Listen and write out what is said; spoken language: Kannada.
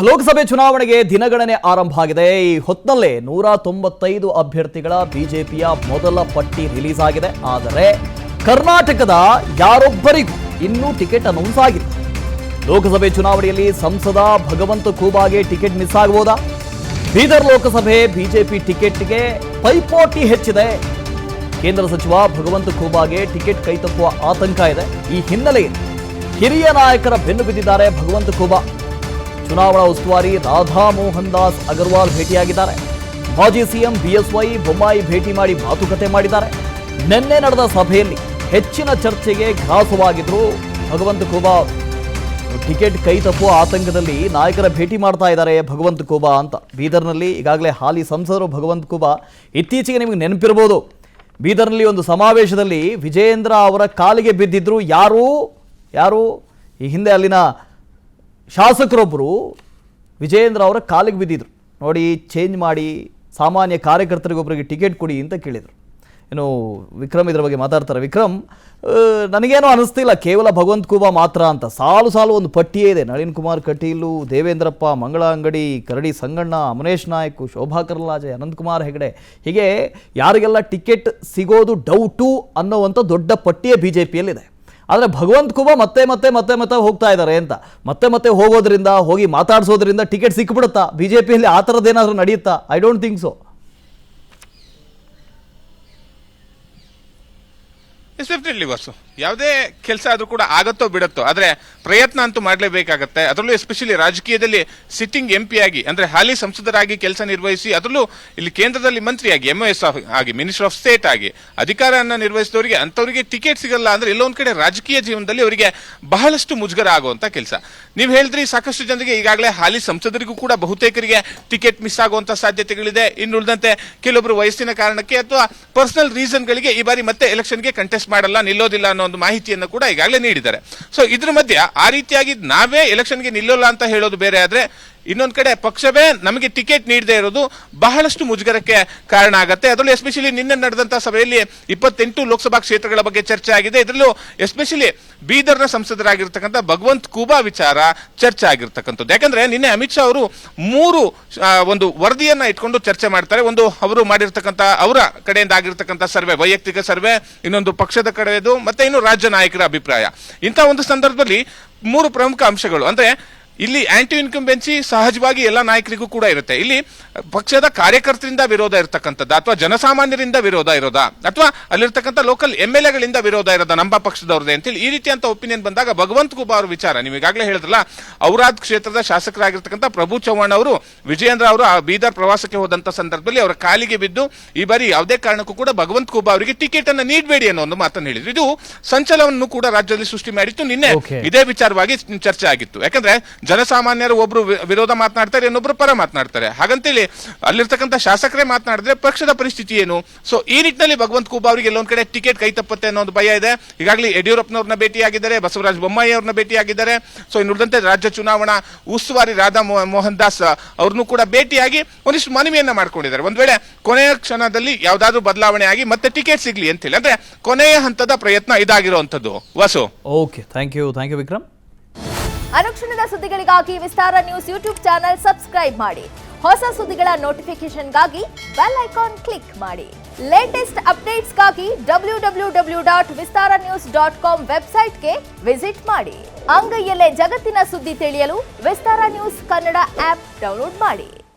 ಲೋಕಸಭೆ ಚುನಾವಣೆಗೆ ದಿನಗಣನೆ ಆರಂಭ ಆಗಿದೆ. ಈ ಹೊತ್ತಿನಲ್ಲೇ 195 ಅಭ್ಯರ್ಥಿಗಳ ಬಿಜೆಪಿಯ ಮೊದಲ ಪಟ್ಟಿ ರಿಲೀಸ್ ಆಗಿದೆ. ಆದರೆ ಕರ್ನಾಟಕದ ಯಾರೊಬ್ಬರಿಗೂ ಇನ್ನೂ ಟಿಕೆಟ್ ಅನೌನ್ಸ್ ಆಗಿಲ್ಲ. ಲೋಕಸಭೆ ಚುನಾವಣೆಯಲ್ಲಿ ಸಂಸದ ಭಗವಂತ ಖೂಬಾಗೆ ಟಿಕೆಟ್ ಮಿಸ್ ಆಗಬಹುದಾ? ಬೀದರ್ ಲೋಕಸಭೆ ಬಿಜೆಪಿ ಟಿಕೆಟ್ಗೆ ಪೈಪೋಟಿ ಹೆಚ್ಚಿದೆ. ಕೇಂದ್ರ ಸಚಿವ ಭಗವಂತ ಖೂಬಾಗೆ ಟಿಕೆಟ್ ಕೈತಪ್ಪುವ ಆತಂಕ ಇದೆ. ಈ ಹಿನ್ನೆಲೆಯಲ್ಲಿ ಹಿರಿಯ ನಾಯಕರ ಬೆನ್ನು ಬಿದ್ದಿದ್ದಾರೆ ಭಗವಂತ ಖೂಬಾ. ಚುನಾವಣಾ ಉಸ್ತುವಾರಿ ರಾಧಾ ಮೋಹನ್ ದಾಸ್ ಅಗರ್ವಾಲ್ ಭೇಟಿಯಾಗಿದ್ದಾರೆ. ಮಾಜಿ ಸಿಎಂ ಬಿಎಸ್ವೈ ಬೊಮ್ಮಾಯಿ ಭೇಟಿ ಮಾಡಿ ಮಾತುಕತೆ ಮಾಡಿದ್ದಾರೆ. ನಿನ್ನೆ ನಡೆದ ಸಭೆಯಲ್ಲಿ ಹೆಚ್ಚಿನ ಚರ್ಚೆಗೆ ಗ್ರಾಸವಾಗಿದ್ರು ಭಗವಂತ ಖೂಬಾ. ಟಿಕೆಟ್ ಕೈ ತಪ್ಪುವ ಆತಂಕದಲ್ಲಿ ನಾಯಕರ ಭೇಟಿ ಮಾಡ್ತಾ ಇದ್ದಾರೆ ಭಗವಂತ ಖೂಬಾ ಅಂತ. ಬೀದರ್ನಲ್ಲಿ ಈಗಾಗಲೇ ಹಾಲಿ ಸಂಸದರು ಭಗವಂತ ಖೂಬಾ. ಇತ್ತೀಚೆಗೆ ನಿಮಗೆ ನೆನಪಿರ್ಬೋದು, ಬೀದರ್ನಲ್ಲಿ ಒಂದು ಸಮಾವೇಶದಲ್ಲಿ ವಿಜಯೇಂದ್ರ ಅವರ ಕಾಲಿಗೆ ಬಿದ್ದಿದ್ರು. ಯಾರು ಈ ಹಿಂದೆ ಅಲ್ಲಿನ ಶಾಸಕರೊಬ್ಬರು ವಿಜಯೇಂದ್ರ ಅವರ ಕಾಲಿಗೆ ಬಿದ್ದಿದ್ರು. ನೋಡಿ, ಚೇಂಜ್ ಮಾಡಿ ಸಾಮಾನ್ಯ ಕಾರ್ಯಕರ್ತರಿಗೊಬ್ಬರಿಗೆ ಟಿಕೆಟ್ ಕೊಡಿ ಅಂತ ಕೇಳಿದರು. ಇನ್ನು ವಿಕ್ರಮ್ ಇದರ ಬಗ್ಗೆ ಮಾತಾಡ್ತಾರೆ. ವಿಕ್ರಮ್, ನನಗೇನೋ ಅನಿಸ್ತಿಲ್ಲ ಕೇವಲ ಭಗವಂತ ಖೂಬಾ ಮಾತ್ರ ಅಂತ. ಸಾಲು ಒಂದು ಪಟ್ಟಿಯೇ ಇದೆ. ನಳಿನ್ ಕುಮಾರ್ ಕಟೀಲು, ದೇವೇಂದ್ರಪ್ಪ, ಮಂಗಳ ಅಂಗಡಿ, ಕರಡಿ ಸಂಗಣ್ಣ, ಅಮರೇಶ್ ನಾಯಕ್, ಶೋಭಾ ಕರ್ಲಾಜೆ, ಅನಂತಕುಮಾರ್ ಹೆಗಡೆ, ಹೀಗೆ ಯಾರಿಗೆಲ್ಲ ಟಿಕೆಟ್ ಸಿಗೋದು ಡೌಟು ಅನ್ನೋವಂಥ ದೊಡ್ಡ ಪಟ್ಟಿಯೇ ಬಿ ಜೆ ಪಿಯಲ್ಲಿದೆ. ಆದರೆ ಭಗವಂತ ಖೂಬಾ ಮತ್ತೆ ಹೋಗ್ತಾ ಇದ್ದಾರೆ ಅಂತ. ಮತ್ತೆ ಹೋಗೋದ್ರಿಂದ, ಹೋಗಿ ಮಾತಾಡಿಸೋದ್ರಿಂದ ಟಿಕೆಟ್ ಸಿಕ್ಬಿಡುತ್ತಾ? ಬಿ ಜೆ ಪಿಯಲ್ಲಿ ಆ ಥರದ್ದೇನಾದರೂ ನಡೆಯುತ್ತಾ? I don't think so. Definitely Vasu, ಯಾವುದೇ ಕೆಲಸ ಆದ್ರೂ ಕೂಡ ಆಗತ್ತೋ ಬಿಡತ್ತೋ, ಆದ್ರೆ ಪ್ರಯತ್ನ ಅಂತೂ ಮಾಡಲೇಬೇಕಾಗತ್ತೆ. ಅದರಲ್ಲೂ ಎಸ್ಪೆಷಲಿ ರಾಜಕೀಯದಲ್ಲಿ ಸಿಟ್ಟಿಂಗ್ ಎಂಪಿ ಆಗಿ, ಅಂದ್ರೆ ಹಾಲಿ ಸಂಸದರಾಗಿ ಕೆಲಸ ನಿರ್ವಹಿಸಿ, ಅದರಲ್ಲೂ ಇಲ್ಲಿ ಕೇಂದ್ರದಲ್ಲಿ ಮಂತ್ರಿಯಾಗಿ, MOS ಆಗಿ, ಮಿನಿಸ್ಟರ್ ಆಫ್ ಸ್ಟೇಟ್ ಆಗಿ ಅಧಿಕಾರವನ್ನು ನಿರ್ವಹಿಸಿದವರಿಗೆ ಅಂಥವರಿಗೆ ಟಿಕೆಟ್ ಸಿಗಲ್ಲ ಅಂದ್ರೆ ಎಲ್ಲೊಂದ್ ಕಡೆ ರಾಜಕೀಯ ಜೀವನದಲ್ಲಿ ಅವರಿಗೆ ಬಹಳಷ್ಟು ಮುಜುಗರ ಆಗುವಂತ ಕೆಲಸ. ನೀವು ಹೇಳಿದ್ರಿ, ಸಾಕಷ್ಟು ಜನರಿಗೆ ಈಗಾಗಲೇ ಹಾಲಿ ಸಂಸದರಿಗೂ ಕೂಡ ಬಹುತೇಕರಿಗೆ ಟಿಕೆಟ್ ಮಿಸ್ ಆಗುವಂತ ಸಾಧ್ಯತೆಗಳಿದೆ. ಇನ್ನುಳಿದಂತೆ ಕೆಲವೊಬ್ಬರು ವಯಸ್ಸಿನ ಕಾರಣಕ್ಕೆ ಅಥವಾ ಪರ್ಸನಲ್ ರೀಸನ್ಗಳಿಗೆ ಈ ಬಾರಿ ಮತ್ತೆ ಎಲೆಕ್ಷನ್ಗೆ ಕಂಟೆಸ್ಟ್ ಮಾಡಲ್ಲ, ನಿಲ್ಲೋದಿಲ್ಲ ಅನ್ನೋ ಒಂದು ಮಾಹಿತಿಯನ್ನು ಕೂಡ ಈಗಾಗಲೇ ನೀಡಿದ್ದಾರೆ. ಸೊ ಇದ್ರ ಮಧ್ಯೆ ಆ ರೀತಿಯಾಗಿ ನಾವೇ ಎಲೆಕ್ಷನ್ಗೆ ನಿಲ್ಲೋಲ್ಲ ಅಂತ ಹೇಳೋದು ಬೇರೆ ಆದ್ರೆ, ಇನ್ನೊಂದ್ ಕಡೆ ಪಕ್ಷವೇ ನಮಗೆ ಟಿಕೆಟ್ ನೀಡದೇ ಇರೋದು ಬಹಳಷ್ಟು ಮುಜುಗರಕ್ಕೆ ಕಾರಣ ಆಗುತ್ತೆ. ಅದರಲ್ಲೂ ಎಸ್ಪೆಷಲಿ ನಿನ್ನೆ ನಡೆದಂತಹ ಸಭೆಯಲ್ಲಿ 28 ಲೋಕಸಭಾ ಕ್ಷೇತ್ರಗಳ ಬಗ್ಗೆ ಚರ್ಚೆ ಆಗಿದೆ. ಇದರಲ್ಲೂ ಎಸ್ಪೆಷಲಿ ಬೀದರ್ನ ಸಂಸದರಾಗಿರ್ತಕ್ಕಂಥ ಭಗವಂತ ಖೂಬಾ ವಿಚಾರ ಚರ್ಚೆ ಆಗಿರ್ತಕ್ಕಂಥದ್ದು. ಯಾಕಂದ್ರೆ ನಿನ್ನೆ ಅಮಿತ್ ಶಾ ಅವರು 3 ಒಂದು ವರದಿಯನ್ನ ಇಟ್ಕೊಂಡು ಚರ್ಚೆ ಮಾಡ್ತಾರೆ. ಒಂದು ಅವರು ಮಾಡಿರ್ತಕ್ಕಂಥ ಅವರ ಕಡೆಯಿಂದ ಆಗಿರ್ತಕ್ಕಂಥ ಸರ್ವೆ, ವೈಯಕ್ತಿಕ ಸರ್ವೆ, ಇನ್ನೊಂದು ಪಕ್ಷದ ಕಡೆಯದು, ಮತ್ತೆ ಇನ್ನು ರಾಜ್ಯ ನಾಯಕರ ಅಭಿಪ್ರಾಯ. ಇಂಥ ಒಂದು ಸಂದರ್ಭದಲ್ಲಿ 3 ಪ್ರಮುಖ ಅಂಶಗಳು. ಅಂದ್ರೆ ಇಲ್ಲಿ ಆಂಟಿ ಇನ್ಕಂಬೆನ್ಸಿ ಸಹಜವಾಗಿ ಎಲ್ಲ ನಾಯಕರಿಗೂ ಕೂಡ ಇರುತ್ತೆ. ಇಲ್ಲಿ ಪಕ್ಷದ ಕಾರ್ಯಕರ್ತರಿಂದ ವಿರೋಧ ಇರತಕ್ಕಂಥದ್ದು, ಅಥವಾ ಜನಸಾಮಾನ್ಯರಿಂದ ವಿರೋಧ ಇರೋದಾ, ಅಥವಾ ಅಲ್ಲಿರ್ತಕ್ಕಂಥ ಲೋಕಲ್ MLAಗಳಿಂದ ವಿರೋಧ ಇರೋದಾ, ನಮ್ಮ ಪಕ್ಷದವ್ರದೇ ಅಂತೇಳಿ ಈ ರೀತಿಯಂತ ಒಪಿನಿಯನ್ ಬಂದಾಗ ಭಗವಂತ ಖೂಬಾ ಅವರ ವಿಚಾರ, ನೀವು ಈಗಾಗಲೇ ಹೇಳಿದ್ರಲ್ಲ, ಔರಾದ್ ಕ್ಷೇತ್ರದ ಶಾಸಕರಾಗಿರ್ತಕ್ಕಂಥ ಪ್ರಭು ಚವ್ಹಾಣ್ ಅವರು ವಿಜಯೇಂದ್ರ ಅವರು ಬೀದರ್ ಪ್ರವಾಸಕ್ಕೆ ಹೋದಂತ ಸಂದರ್ಭದಲ್ಲಿ ಅವರ ಕಾಲಿಗೆ ಬಿದ್ದು ಈ ಬಾರಿ ಯಾವುದೇ ಕಾರಣಕ್ಕೂ ಕೂಡ ಭಗವಂತ ಖೂಬಾ ಅವರಿಗೆ ಟಿಕೆಟ್ ಅನ್ನು ನೀಡಬೇಡಿ ಅನ್ನೋ ಒಂದು ಮಾತನ್ನು ಹೇಳಿದ್ರು. ಇದು ಸಂಚಲನವನ್ನು ಕೂಡ ರಾಜ್ಯದಲ್ಲಿ ಸೃಷ್ಟಿ ಮಾಡಿತ್ತು. ನಿನ್ನೆ ಇದೇ ವಿಚಾರವಾಗಿ ಚರ್ಚೆ ಆಗಿತ್ತು. ಯಾಕಂದ್ರೆ ಜನಸಾಮಾನ್ಯರು ಒಬ್ರು ವಿರೋಧ ಮಾತನಾಡ್ತಾರೆ, ಇನ್ನೊಬ್ರು ಪರ ಮಾತನಾಡ್ತಾರೆ. ಹಾಗಂತೇಳಿ ಅಲ್ಲಿರ್ತಕ್ಕಂಥ ಶಾಸಕರೇ ಮಾತನಾಡಿದ್ರೆ ಪಕ್ಷದ ಪರಿಸ್ಥಿತಿ ಏನು? ಸೊ ಈ ನಿಟ್ಟಿನಲ್ಲಿ ಭಗವಂತ ಖೂಬಾ ಅವರಿಗೆ ಎಲ್ಲೊಂದ್ ಕಡೆ ಟಿಕೆಟ್ ಕೈ ತಪ್ಪುತ್ತೆ ಅನ್ನೋ ಒಂದು ಭಯ ಇದೆ. ಈಗಾಗಲೇ ಯಡಿಯೂರಪ್ಪನವ್ರನ್ನ ಭೇಟಿಯಾಗಿದ್ದಾರೆ, ಬಸವರಾಜ ಬೊಮ್ಮಾಯಿ ಅವ್ರನ್ನ ಭೇಟಿಯಾಗಿದ್ದಾರೆ. ಸೊ ಇನ್ನುಳಿದಂತೆ ರಾಜ್ಯ ಚುನಾವಣಾ ಉಸ್ತುವಾರಿ ರಾಧಾ ಮೋಹನ್ ದಾಸ್ ಅವ್ರನ್ನೂ ಕೂಡ ಭೇಟಿಯಾಗಿ ಒಂದಿಷ್ಟು ಮನವಿಯನ್ನ ಮಾಡ್ಕೊಂಡಿದ್ದಾರೆ. ಒಂದ್ ವೇಳೆ ಕೊನೆಯ ಕ್ಷಣದಲ್ಲಿ ಯಾವ್ದಾದ್ರು ಬದಲಾವಣೆ ಆಗಿ ಮತ್ತೆ ಟಿಕೆಟ್ ಸಿಗ್ಲಿ ಅಂತ ಹೇಳಿ, ಅಂದ್ರೆ ಕೊನೆಯ ಹಂತದ ಪ್ರಯತ್ನ ಇದಾಗಿರುವಂತದ್ದು. Vasu, okay, thank you Vikram. ಅನುಕ್ಷಣದ ಸುದ್ದಿಗಳಿಗಾಗಿ Vistara news YouTube channel subscribe ಮಾಡಿ. ಹೊಸ ಸುದ್ದಿಗಳ ನೋಟಿಫಿಕೇಶನ್ಗಾಗಿ ಬೆಲ್ ಐಕಾನ್ ಕ್ಲಿಕ್ ಮಾಡಿ. ಲೇಟೆಸ್ಟ್ ಅಪ್ಡೇಟ್ಸ್ಗಾಗಿ www.vistaranews.com ವೆಬ್ಸೈಟ್ಗೆ ವಿಸಿಟ್ ಮಾಡಿ. ಅಂಗೈಯಲ್ಲೇ ಜಗತ್ತಿನ ಸುದ್ದಿ ತಿಳಿಯಲು Vistara news Kannada app download ಮಾಡಿ.